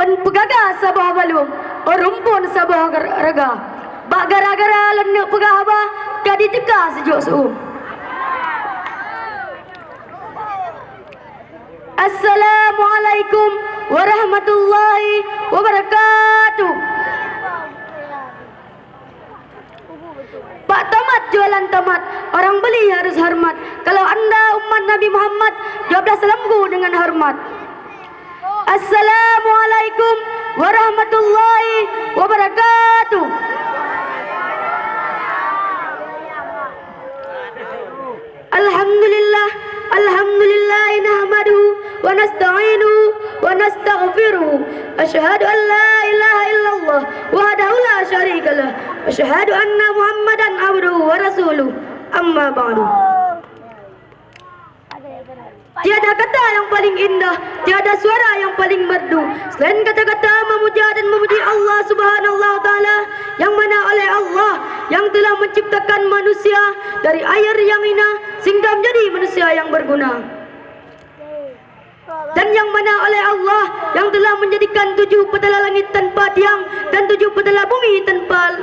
Penpegaga sabah balum, rumpun sabah raga. Bak gara-gara lenek pegah abah, kadi teka sejuk suum. Assalamualaikum warahmatullahi wabarakatuh. Pak Tomat jualan tomat, orang beli harus hormat. Kalau anda umat Nabi Muhammad, jawablah salamku dengan hormat. Assalamualaikum warahmatullahi wabarakatuh. Alhamdulillah, alhamdulillah nahmaduhu wa nasta'inuhu wa nastaghfiruhu. Asyhadu an la ilaha illallah wahdahu la syarika lah. Asyhadu anna Muhammadan abduhu wa rasuluh. Amma ba'du. Tiada kata yang paling indah, tiada suara yang paling merdu selain kata-kata memuja dan memuji Allah Subhanahu wa taala, yang mana oleh Allah yang telah menciptakan manusia dari air yang hina sehingga menjadi manusia yang berguna. Dan yang mana oleh Allah yang telah menjadikan 7 petala langit tanpa tiang dan 7 petala bumi tanpa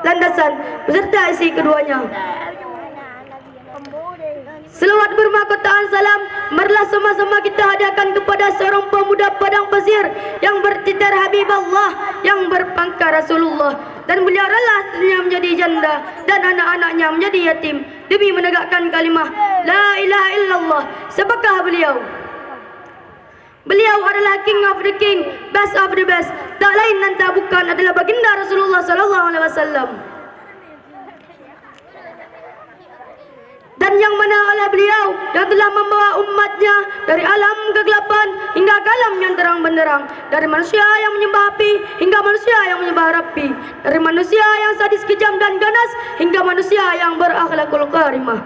landasan beserta isi keduanya. Selawat bermahkotaan salam marilah sama-sama kita hadiahkan kepada seorang pemuda padang pasir yang bertitir Habib Allah, yang berpangkat Rasulullah, dan beliau rela menjadi janda dan anak-anaknya menjadi yatim demi menegakkan kalimah la ilaha illallah. Siapakah beliau? Beliau adalah king of the king, best of the best. Tak lain dan tak bukan adalah baginda Rasulullah sallallahu alaihi wasallam. Dan yang mana oleh beliau yang telah membawa umatnya dari alam kegelapan hingga ke alam yang terang benderang, dari manusia yang menyembah api hingga manusia yang menyembah api, dari manusia yang sadis kejam dan ganas hingga manusia yang berakhlakul karimah.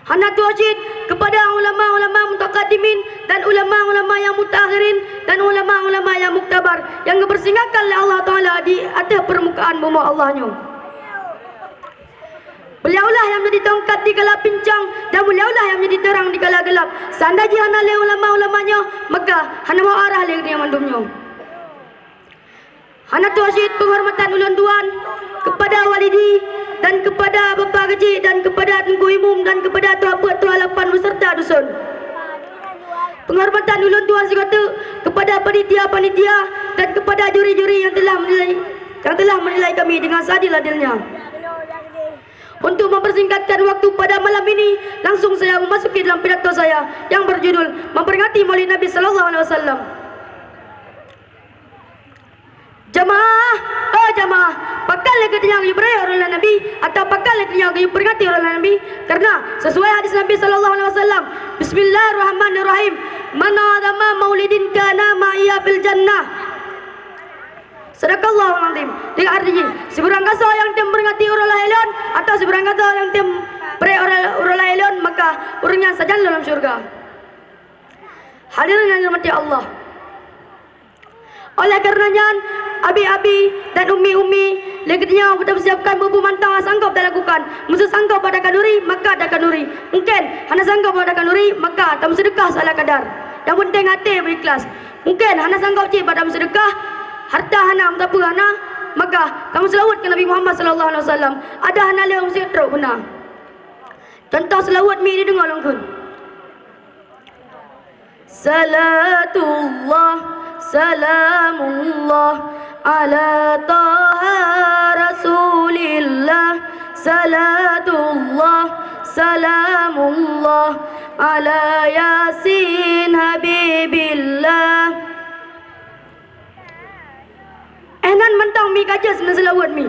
Hanatu wajid kepada ulama-ulama mutaqaddimin dan ulama-ulama yang mutakhirin dan ulama-ulama yang muktabar yang dipersingkatkan oleh Allah Ta'ala di atas permukaan bumi Allahnya. Beliaulah yang menjadi tongkat di kala pincang dan beliaulah yang menjadi terang di kala gelap. Seandainya hana oleh ulama-ulamanya, maka hana mau arah lagi dia mandumnya. Hanatu wajid penghormatan ulun tuan kepada walidi dan kepada bapa gaji dan kepada tengku imum dan kepada tua-tua lapan beserta dusun. Penghormatan ulun tuan sekata kepada panitia-panitia dan kepada juri-juri yang telah menilai kami dengan seadil-adilnya. Untuk mempersingkatkan waktu pada malam ini, langsung saya memasuki dalam pidato saya yang berjudul memperingati Maulid Nabi sallallahu alaihi wasallam. Jamaah, oh jamaah, pakal lagi yang diberi oleh Nabi atau pakal lagi yang diperingati oleh Nabi, karena sesuai hadis Nabi sallallahu alaihi wasallam, Bismillahirrahmanirrahim, man adama maulidin kana ma'iya fil jannah. Sadaqallahul azim. Dengan artinya, seberang kasa yang memperingati orang lain atau seberang kasa yang beri orang lain, maka orangnya saja dalam syurga. Hadirin yang dirahmati Allah. Oleh karenanya, abi-abi dan umi-umi legitnya kita persiapkan bubu mantang sanggup dah lakukan. Musuh sanggup pada kanuri, maka dah kanuri. Mungkin hana sanggup pada kanuri, maka tak sedekah salah kadar. Yang penting hati berikhlas. Mungkin hana sanggup cik pada sedekah, harta hana tapi hana, maka kamu selawat ke Nabi Muhammad sallallahu alaihi wasallam. Ada hana le mesti teruk benar. Contoh selawat mi didengar langkun. Salatullah Salamullah ala taha rasulillah. Salatullah Salamullah ala yasin habibillah. Enan mentang mi kajas na selawat mi.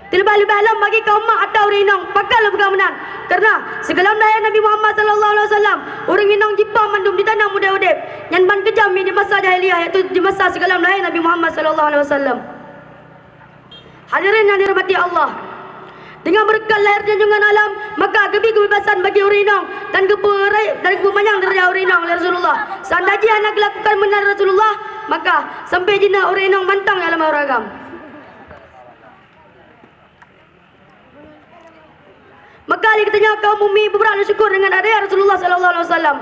Terlebih-lebih alam bagi kaum mak atau orang inang pakallah berkemenang. Karena segala daya Nabi Muhammad sallallahu alaihi wasallam, orang inang jipang mandum di tanah muda udip. Yang ban kejam di masa jahiliyah, iaitu di masa segala daya Nabi Muhammad sallallahu alaihi wasallam. Hadirin yang dirahmati Allah. Dengan berkat lahir junjungan alam, maka kebebasan bagi orang inang dan kepemayang dari orang inang oleh Rasulullah. Seandainya anak lakukan benar Rasulullah, maka sampai jina orang inang mantang dalam ragam. Maka kali katanya kaum mumi beberapa syukur dengan adanya Rasulullah sallallahu alaihi wasallam.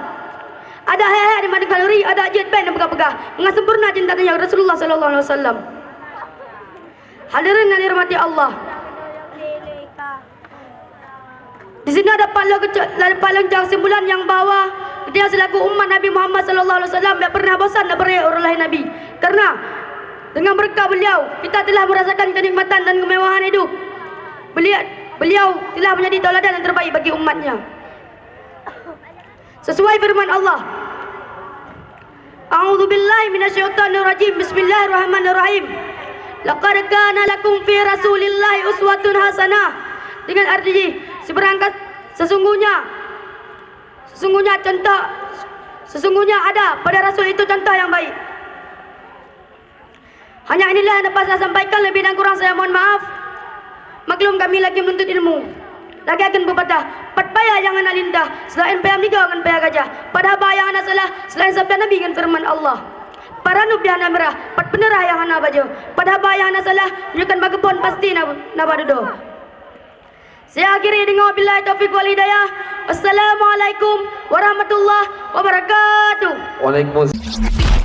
Ada hehe di mandi kalori, ada jet pen yang pegah-pegah. Dengan sempurna cintanya Rasulullah sallallahu alaihi wasallam. Hadirin yang dirahmati Allah. Di sini ada palang jang simbulan yang bawah. Dia selaku umat Nabi Muhammad sallallahu alaihi wasallam tidak pernah bosan dan beriak oleh Nabi. Karena dengan berkah beliau kita telah merasakan kenikmatan dan kemewahan hidup. Beliau telah menjadi tauladan yang terbaik bagi umatnya. Sesuai firman Allah. A'udzubillahi minasyaitonirrajim. Bismillahirrahmanirrahim. Laqad kana lakum fi Rasulillahi uswatun hasanah. Dengan arti sesungguhnya ada pada Rasul itu contoh yang baik. Hanya inilah yang dapat saya sampaikan, lebih dan kurang saya mohon maaf. Maklum kami lagi menuntut ilmu. Lagi akan berpatah. Pat payah yang anak lindah, selain payah meninggal akan payah gajah. Pada apa yang anak salah, selain sabda Nabi dengan firman Allah. Para nub yang anak merah, pat penerah yang anak baju. Pada apa yang anak salah, menunjukkan bagepon pasti nak badudo. Saya akhiri dengan wabillahi taufiq wal hidayah. Wassalamualaikum warahmatullahi wabarakatuh. Waalaikumsalam.